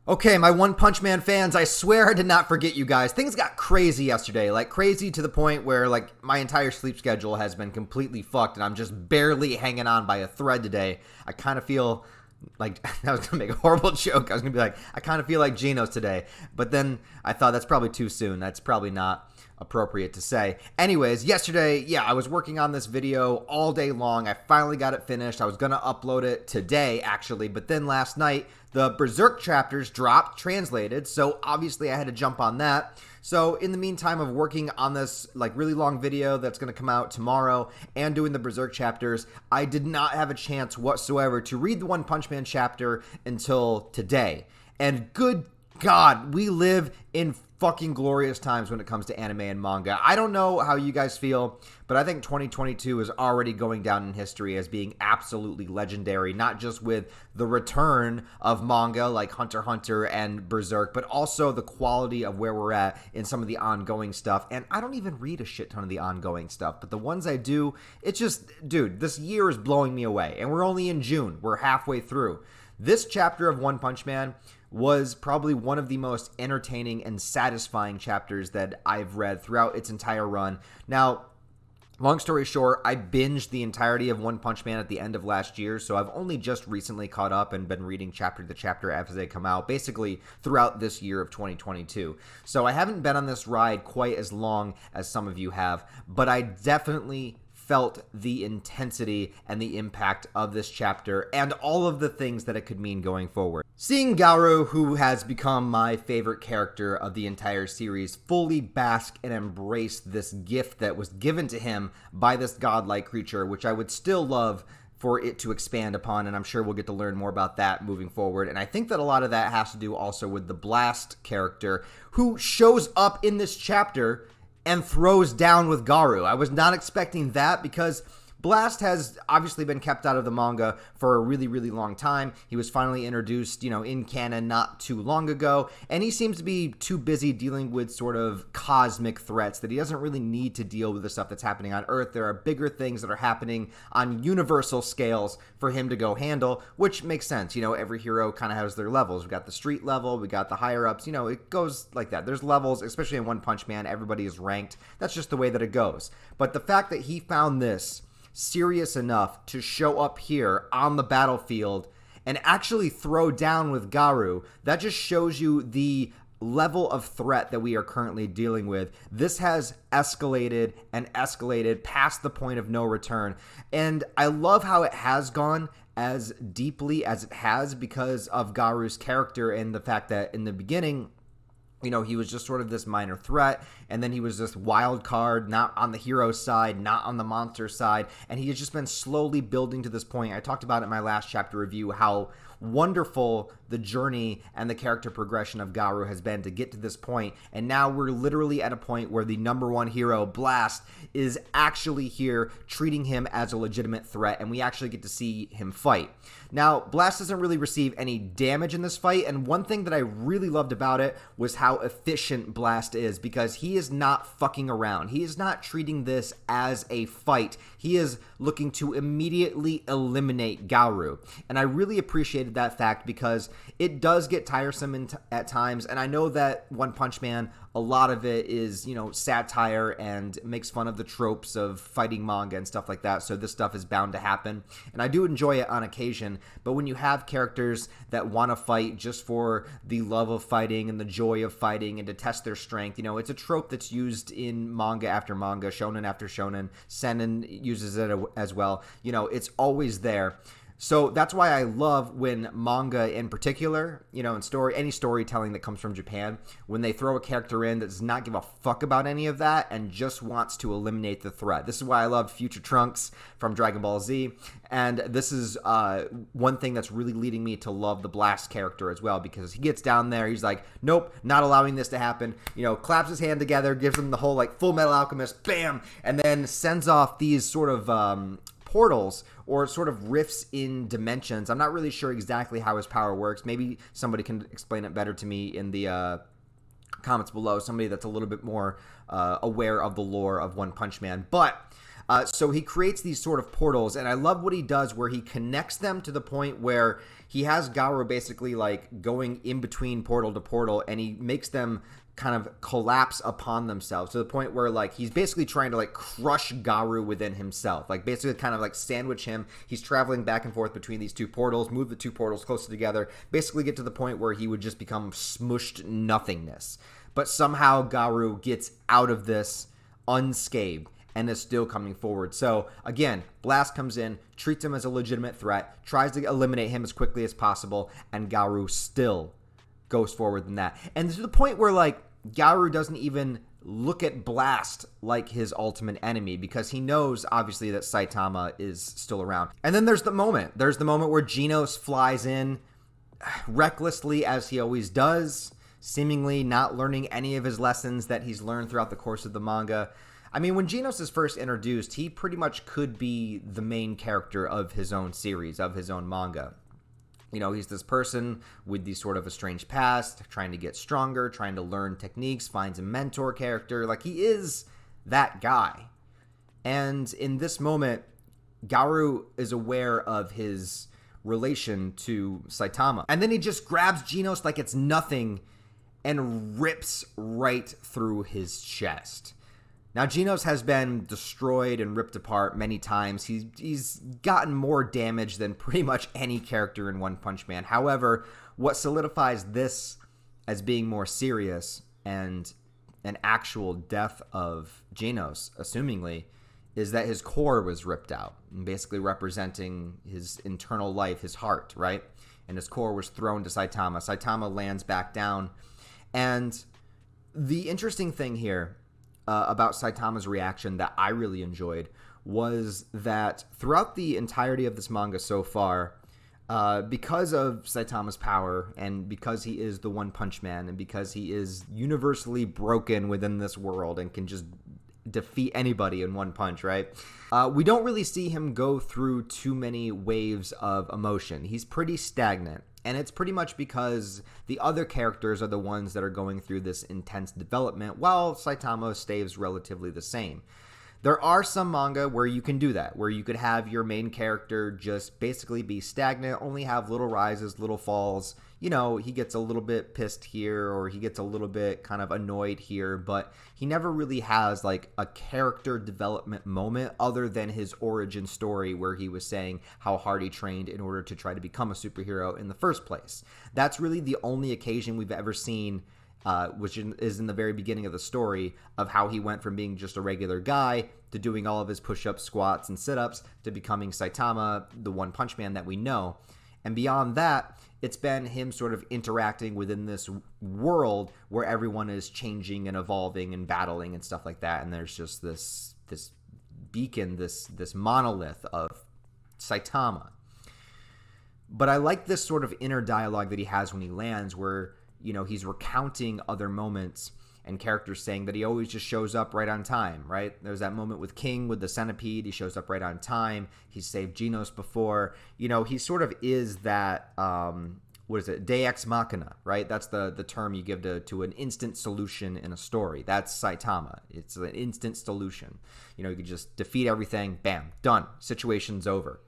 Okay, my One Punch Man fans, I swear I did not forget you guys. Things got crazy yesterday, like crazy to the point where like my entire sleep schedule has been completely fucked and I'm just barely hanging on by a thread today. I kind of feel like I was going to make a horrible joke. I was going to be like, I kind of feel like Genos today. But then I thought that's probably too soon. That's probably not appropriate to say. Anyways, yesterday, I was working on this video all day long. I finally got it finished. I was going to upload it today, actually. But then last night, the Berserk chapters dropped, translated. So obviously I had to jump on that. So in the meantime of working on this like really long video that's going to come out tomorrow and doing the Berserk chapters, I did not have a chance whatsoever to read the One Punch Man chapter until today. And good God, we live in fucking glorious times when it comes to anime and manga. I don't know how you guys feel, but I think 2022 is already going down in history as being absolutely legendary, not just with the return of manga like Hunter x Hunter and Berserk, but also the quality of where we're at in some of the ongoing stuff. And I don't even read a shit ton of the ongoing stuff, but the ones I do, it's just, dude, this year is blowing me away. And we're only in June. We're halfway through. This chapter of One Punch Man was probably one of the most entertaining and satisfying chapters that I've read throughout its entire run. Now, long story short, I binged the entirety of One Punch Man at the end of last year, so I've only just recently caught up and been reading chapter to chapter as they come out, basically throughout this year of 2022. So I haven't been on this ride quite as long as some of you have, but I definitely felt the intensity and the impact of this chapter and all of the things that it could mean going forward. Seeing Garou, who has become my favorite character of the entire series, fully bask and embrace this gift that was given to him by this godlike creature, which I would still love for it to expand upon, and I'm sure we'll get to learn more about that moving forward. And I think that a lot of that has to do also with the Blast character, who shows up in this chapter and throws down with Garou. I was not expecting that because Blast has obviously been kept out of the manga for a really, really long time. He was finally introduced, in canon not too long ago, and he seems to be too busy dealing with sort of cosmic threats that he doesn't really need to deal with the stuff that's happening on Earth. There are bigger things that are happening on universal scales for him to go handle, which makes sense. Every hero kind of has their levels. We got the street level, we got the higher ups, it goes like that. There's levels, especially in One Punch Man, everybody is ranked. That's just the way that it goes. But the fact that he found this serious enough to show up here on the battlefield and actually throw down with Garou, that just shows you the level of threat that we are currently dealing with. This has escalated and escalated past the point of no return. And I love how it has gone as deeply as it has because of Garou's character and the fact that in the beginning, he was just sort of this minor threat, and then he was this wild card, not on the hero side, not on the monster side, and he has just been slowly building to this point. I talked about it in my last chapter review, how wonderful the journey and the character progression of Garou has been to get to this point, and now we're literally at a point where the number one hero, Blast, is actually here treating him as a legitimate threat, and we actually get to see him fight. Now, Blast doesn't really receive any damage in this fight, and one thing that I really loved about it was how efficient Blast is, because he is not fucking around. He is not treating this as a fight. He is looking to immediately eliminate Garou, and I really appreciated that fact because it does get tiresome at times, and I know that One Punch Man, a lot of it is, satire and makes fun of the tropes of fighting manga and stuff like that, so this stuff is bound to happen, and I do enjoy it on occasion, but when you have characters that want to fight just for the love of fighting and the joy of fighting and to test their strength, it's a trope that's used in manga after manga, shonen after shonen, seinen uses it as well, it's always there. So that's why I love when manga in particular, in any storytelling that comes from Japan, when they throw a character in that does not give a fuck about any of that and just wants to eliminate the threat. This is why I love Future Trunks from Dragon Ball Z, and this is one thing that's really leading me to love the Blast character as well, because he gets down there, he's like, nope, not allowing this to happen, claps his hand together, gives him the whole like Full Metal Alchemist, bam, and then sends off these sort of portals or sort of rifts in dimensions. I'm not really sure exactly how his power works. Maybe somebody can explain it better to me in the comments below, somebody that's a little bit more aware of the lore of One Punch Man. But So he creates these sort of portals, and I love what he does where he connects them to the point where he has Garou basically like going in between portal to portal, and he makes them kind of collapse upon themselves to the point where like he's basically trying to like crush Garou within himself, like basically kind of like sandwich him. He's traveling back and forth between these two portals, move the two portals closer together, basically get to the point where he would just become smushed nothingness. But somehow Garou gets out of this unscathed and is still coming forward. So again, Blast comes in, treats him as a legitimate threat, tries to eliminate him as quickly as possible, and Garou still goes forward than that. And to the point where like Garou doesn't even look at Blast like his ultimate enemy, because he knows obviously that Saitama is still around. And then there's the moment where Genos flies in recklessly, as he always does, seemingly not learning any of his lessons that he's learned throughout the course of the manga. I mean, when Genos is first introduced, he pretty much could be the main character of his own series, of his own manga. You know, he's this person with these sort of a strange past, trying to get stronger, trying to learn techniques, finds a mentor character. Like, he is that guy. And in this moment, Garou is aware of his relation to Saitama. And then he just grabs Genos like it's nothing and rips right through his chest. Now, Genos has been destroyed and ripped apart many times. He's gotten more damage than pretty much any character in One Punch Man. However, what solidifies this as being more serious and an actual death of Genos, assumingly, is that his core was ripped out, basically representing his internal life, his heart, right? And his core was thrown to Saitama. Saitama lands back down. And the interesting thing here about Saitama's reaction that I really enjoyed was that throughout the entirety of this manga so far, because of Saitama's power and because he is the One Punch Man and because he is universally broken within this world and can just defeat anybody in one punch, right? We don't really see him go through too many waves of emotion. He's pretty stagnant. And it's pretty much because the other characters are the ones that are going through this intense development, while Saitama stays relatively the same. There are some manga where you can do that, where you could have your main character just basically be stagnant, only have little rises, little falls. You know, he gets a little bit pissed here, or he gets a little bit kind of annoyed here, but he never really has like a character development moment other than his origin story where he was saying how hard he trained in order to try to become a superhero in the first place. That's really the only occasion we've ever seen, which is in the very beginning of the story, of how he went from being just a regular guy to doing all of his push-ups, squats, and sit-ups to becoming Saitama, the One Punch Man that we know. And beyond that, it's been him sort of interacting within this world where everyone is changing and evolving and battling and stuff like that. And there's just this beacon, this monolith of Saitama. But I like this sort of inner dialogue that he has when he lands, where, you know, he's recounting other moments and characters saying that he always just shows up right on time, right? There's that moment with King with the centipede. He shows up right on time. He's saved Genos before. You know, he sort of is that, what is it? Deus Ex Machina, right? That's the term you give to an instant solution in a story. That's Saitama. It's an instant solution. You know, you can just defeat everything, bam, done. Situation's over.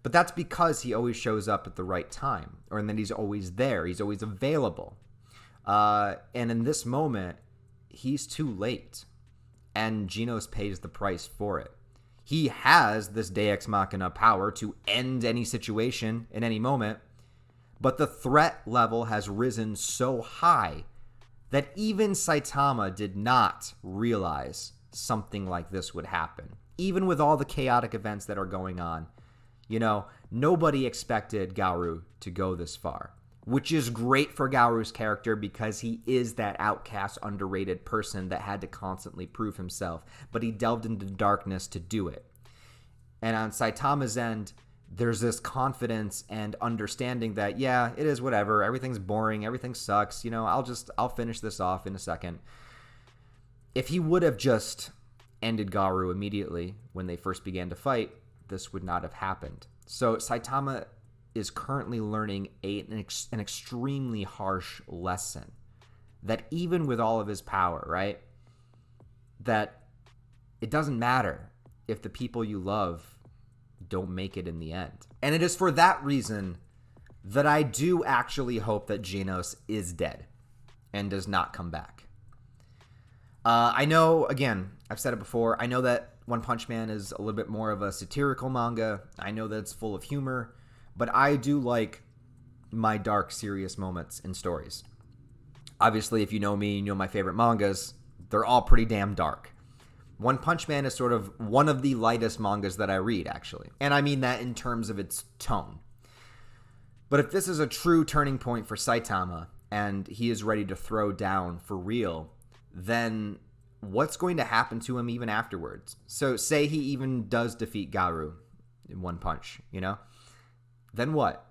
But that's because he always shows up at the right time, and then he's always there. He's always available. And in this moment, he's too late, and Genos pays the price for it. He has this Deus Ex Machina power to end any situation in any moment, but the threat level has risen so high that even Saitama did not realize something like this would happen. Even with all the chaotic events that are going on, you know, nobody expected Garou to go this far. Which is great for Garou's character because he is that outcast, underrated person that had to constantly prove himself. But he delved into darkness to do it. And on Saitama's end, there's this confidence and understanding that, yeah, it is whatever. Everything's boring. Everything sucks. You know, I'll finish this off in a second. If he would have just ended Garou immediately when they first began to fight, this would not have happened. So Saitama is currently learning an extremely harsh lesson, that even with all of his power, right, that it doesn't matter if the people you love don't make it in the end. And it is for that reason that I do actually hope that Genos is dead and does not come back. I know, again, I've said it before, I know that One Punch Man is a little bit more of a satirical manga. I know that it's full of humor, but I do like my dark, serious moments in stories. Obviously, if you know me, you know my favorite mangas, they're all pretty damn dark. One Punch Man is sort of one of the lightest mangas that I read, actually. And I mean that in terms of its tone. But if this is a true turning point for Saitama, and he is ready to throw down for real, then what's going to happen to him even afterwards? So say he even does defeat Garou in one punch, you know? Then what?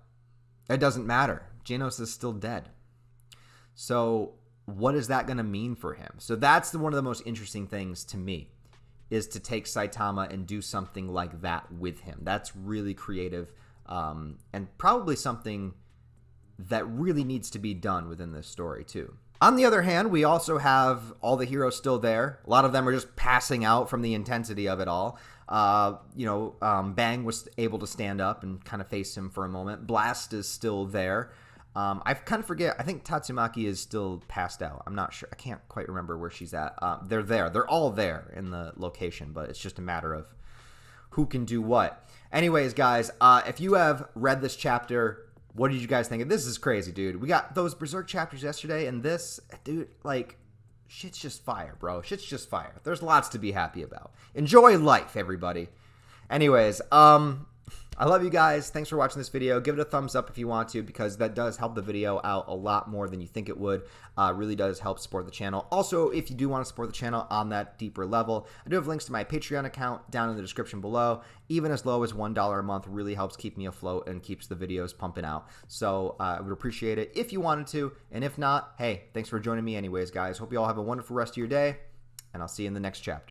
It doesn't matter. Genos is still dead. So what is that going to mean for him? So that's one of the most interesting things to me, is to take Saitama and do something like that with him. That's really creative, and probably something that really needs to be done within this story too. On the other hand, we also have all the heroes still there. A lot of them are just passing out from the intensity of it all. Bang was able to stand up and kind of face him for a moment. Blast is still there. I kind of forget. I think Tatsumaki is still passed out. I'm not sure. I can't quite remember where she's at. They're there. They're all there in the location, but it's just a matter of who can do what. Anyways, guys, if you have read this chapter, what did you guys think? This is crazy, dude. We got those Berserk chapters yesterday, and this, dude, like, shit's just fire, bro. Shit's just fire. There's lots to be happy about. Enjoy life, everybody. Anyways, I love you guys. Thanks for watching this video. Give it a thumbs up if you want to, because that does help the video out a lot more than you think it would. Really does help support the channel. Also, if you do want to support the channel on that deeper level, I do have links to my Patreon account down in the description below. Even as low as $1 a month really helps keep me afloat and keeps the videos pumping out. So I would appreciate it if you wanted to. And if not, hey, thanks for joining me anyways, guys. Hope you all have a wonderful rest of your day, and I'll see you in the next chapter.